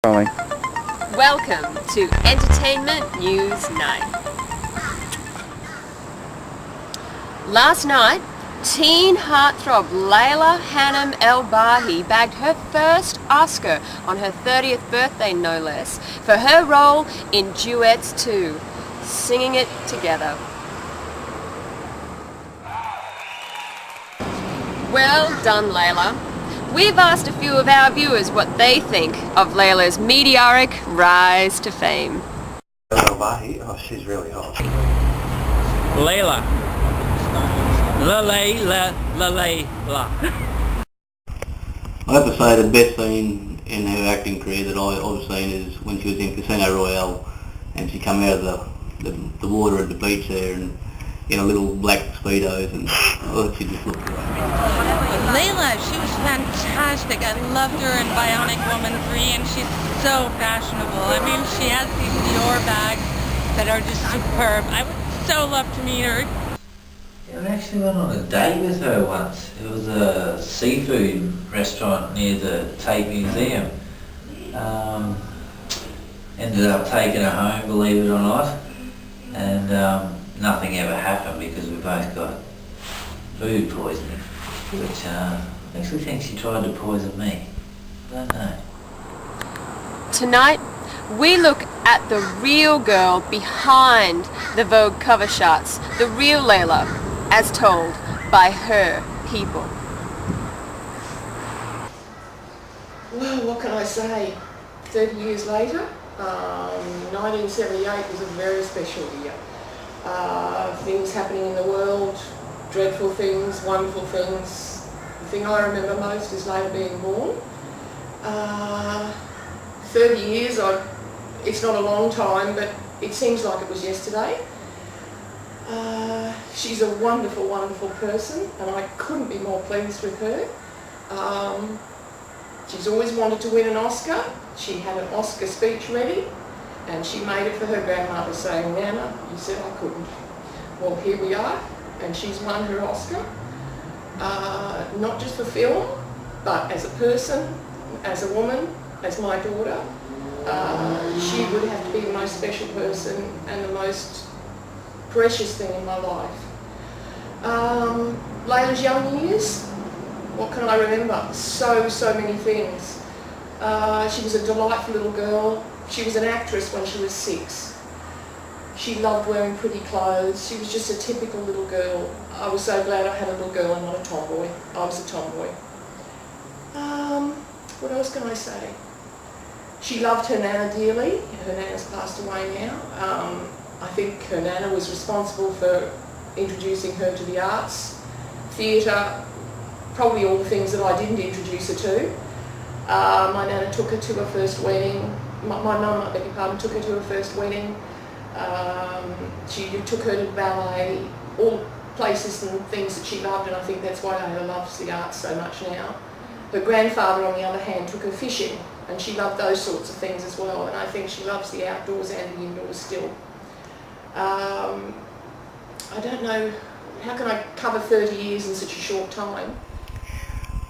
Rolling. Welcome to Entertainment News Night. Last night, teen heartthrob Leila Hanim Elbahyhead bagged her first Oscar on her 30th birthday, no less, for her role in Duets 2, Singing It Together. Well done, Leila. We've asked a few of our viewers what they think of Leila's meteoric rise to fame. Oh, she's really hot. Leila. La. I have to say the best scene in her acting career that I've seen is when she was in Casino Royale and she come out of the water at the beach there and in a little black Speedos and she just looked great. Leila, she was fantastic. I loved her in Bionic Woman 3 and she's so fashionable. I mean, she has these Dior bags that are just superb. I would so love to meet her. I actually went on a date with her once. It was a seafood restaurant near the Tate Museum. Ended up taking her home, believe it or not, and nothing ever happened because we both got food poisoning, which I actually think she tried to poison me. I don't know. Tonight, we look at the real girl behind the Vogue cover shots, the real Leila, as told by her people. Well, what can I say? 30 years later, 1978 was a very special year. Things happening in the world, dreadful things, wonderful things. The thing I remember most is Leila being born. 30 years, it's not a long time, but it seems like it was yesterday. She's a wonderful, wonderful person, and I couldn't be more pleased with her. She's always wanted to win an Oscar. She had an Oscar speech ready, and she made it for her grandmother, saying, "Nana, you said I couldn't." Well, here we are, and she's won her Oscar, not just for film, but as a person, as a woman, as my daughter. She would have to be the most special person and the most precious thing in my life. Leila's young years, what can I remember? So many things. She was a delightful little girl. She was an actress when she was 6. She loved wearing pretty clothes. She was just a typical little girl. I was so glad I had a little girl and not a tomboy. I was a tomboy. What else can I say? She loved her Nana dearly. Her Nana's passed away now. I think her Nana was responsible for introducing her to the arts, theatre, probably all the things that I didn't introduce her to. My Nana took her to her first wedding. My mum, I beg your pardon, took her to her first wedding. She took her to ballet, all places and things that she loved, and I think that's why Leila loves the arts so much now. Her grandfather, on the other hand, took her fishing, and she loved those sorts of things as well, and I think she loves the outdoors and the indoors still. I don't know, how can I cover 30 years in such a short time?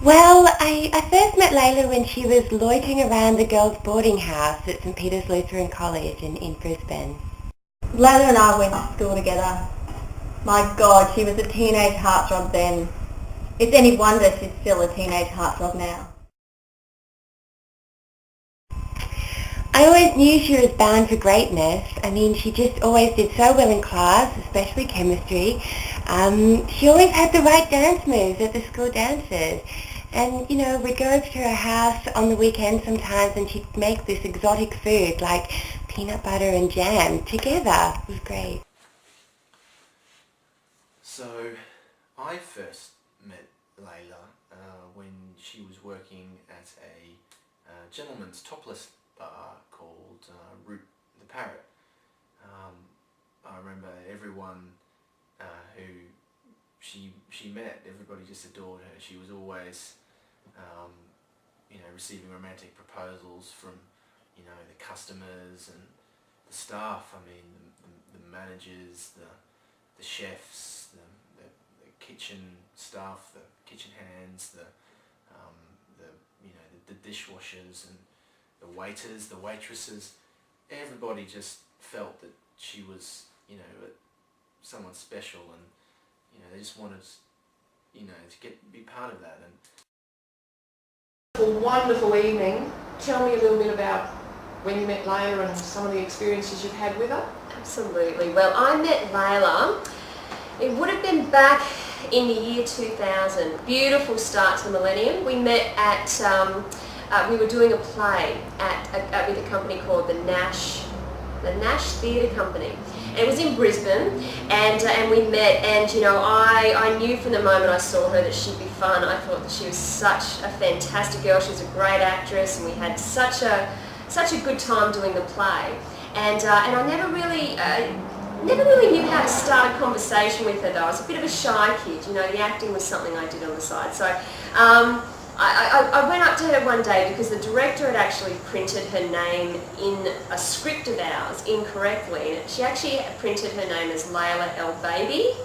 Well, I first met Leila when she was loitering around the girls' boarding house at St Peter's Lutheran College in Brisbane. Leila and I went to school together. My God, she was a teenage heartthrob then. It's any wonder she's still a teenage heartthrob now. I always knew she was bound for greatness. I mean, she just always did so well in class, especially chemistry. She always had the right dance moves at the school dances. And, you know, we'd go over to her house on the weekend sometimes and she'd make this exotic food like peanut butter and jam together. It was great. So, I first met Leila when she was working at a gentleman's topless bar called Root the Parrot. I remember everyone who she met, everybody just adored her. She was always, receiving romantic proposals from, the customers and the staff. I mean, the managers, the chefs, the kitchen staff, the kitchen hands, the dishwashers, and the waiters, the waitresses, everybody just felt that she was, you know, someone special, and you know, they just wanted, you know, to be part of that. And a wonderful evening. Tell me a little bit about when you met Leila and some of the experiences you've had with her. Absolutely. Well, I met Leila, it would have been back in the year 2000. Beautiful start to the millennium. We met at, we were doing a play with a company called the Nash Theatre Company. And it was in Brisbane, and we met, and you know, I knew from the moment I saw her that she'd be fun. I thought that she was such a fantastic girl. She was a great actress, and we had such a good time doing the play. And I never really knew how to start a conversation with her though. I was a bit of a shy kid, you know, the acting was something I did on the side. So I went up to her one day because the director had actually printed her name in a script of ours incorrectly. She actually printed her name as Leila Elbahyhead.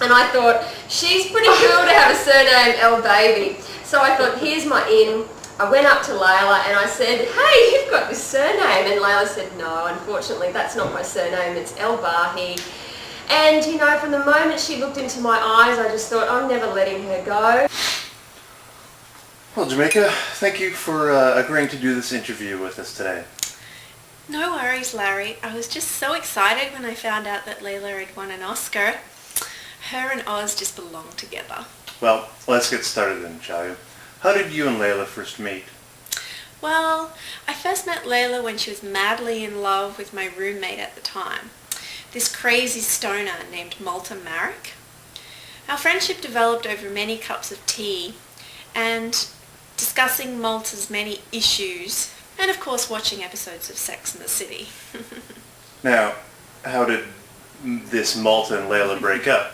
And I thought, she's pretty cool to have a surname Elbahyhead. So I thought, here's my in. I went up to Leila and I said, hey, you've got this surname. And Leila said, no, unfortunately, that's not my surname, it's Elbahyhead. And, you know, from the moment she looked into my eyes, I just thought, I'm never letting her go. Well, Jamaica, thank you for agreeing to do this interview with us today. No worries, Larry. I was just so excited when I found out that Leila had won an Oscar. Her and Oz just belong together. Well, let's get started then, shall we? How did you and Leila first meet? Well, I first met Leila when she was madly in love with my roommate at the time, this crazy stoner named Malta Marek. Our friendship developed over many cups of tea and discussing Malta's many issues, and of course watching episodes of Sex and the City. Now, how did this Malta and Leila break up?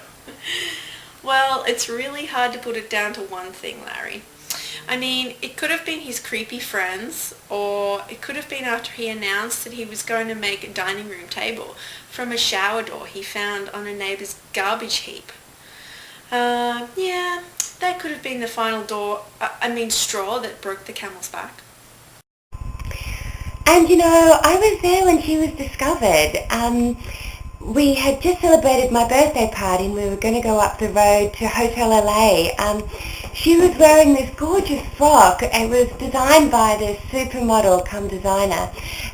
Well, it's really hard to put it down to one thing, Larry. I mean, it could have been his creepy friends, or it could have been after he announced that he was going to make a dining room table from a shower door he found on a neighbour's garbage heap. Yeah, that could have been the final straw that broke the camel's back. And you know, I was there when she was discovered. We had just celebrated my birthday party and we were going to go up the road to Hotel LA. She was wearing this gorgeous frock. It was designed by this supermodel come designer,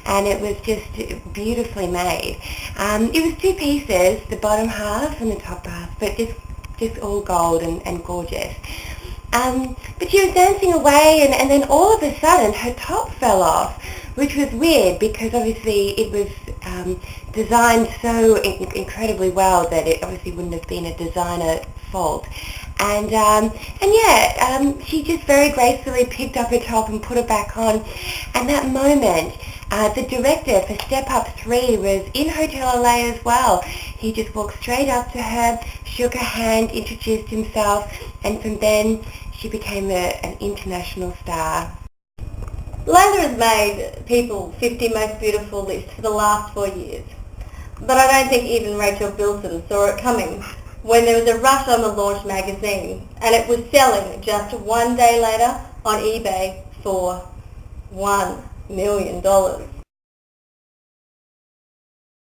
and it was just beautifully made. It was two pieces, the bottom half and the top half, but just all gold and gorgeous. But she was dancing away, and then all of a sudden her top fell off, which was weird because obviously it was designed so incredibly well that it obviously wouldn't have been a designer fault. And she just very gracefully picked up her top and put it back on. And that moment, the director for Step Up 3 was in Hotel LA as well. He just walked straight up to her, shook her hand, introduced himself, and from then she became an international star. Leila has made People 50 Most Beautiful list for the last 4 years. But I don't think even Rachel Bilson saw it coming when there was a rush on the Launch magazine and it was selling just one day later on eBay for $1 million.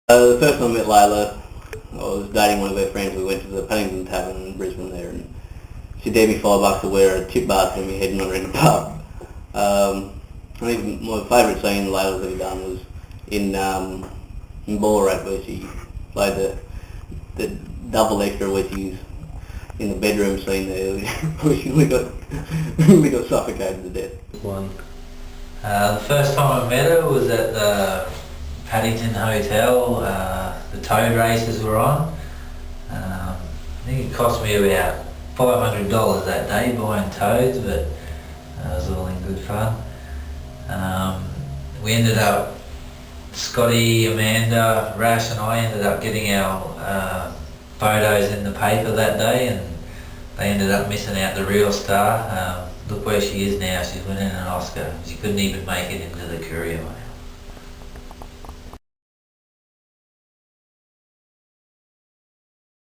The first time I met Leila, I was dating one of her friends. We went to the Paddington Tavern in Brisbane there, and she gave me $5 to wear a tip basket and we heading on around the pub. I think my favourite scene Leila's ever done was in Ballarat, where she played the double extra where she's in the bedroom scene there, where she really got suffocated to death. The first time I met her was at the Paddington Hotel. The toad races were on. I think it cost me about $500 that day buying toads, but it was all in good fun. We ended up, Scotty, Amanda, Rash and I ended up getting our photos in the paper that day, and they ended up missing out the real star. Look where she is now, she's winning an Oscar. She couldn't even make it into the Courier.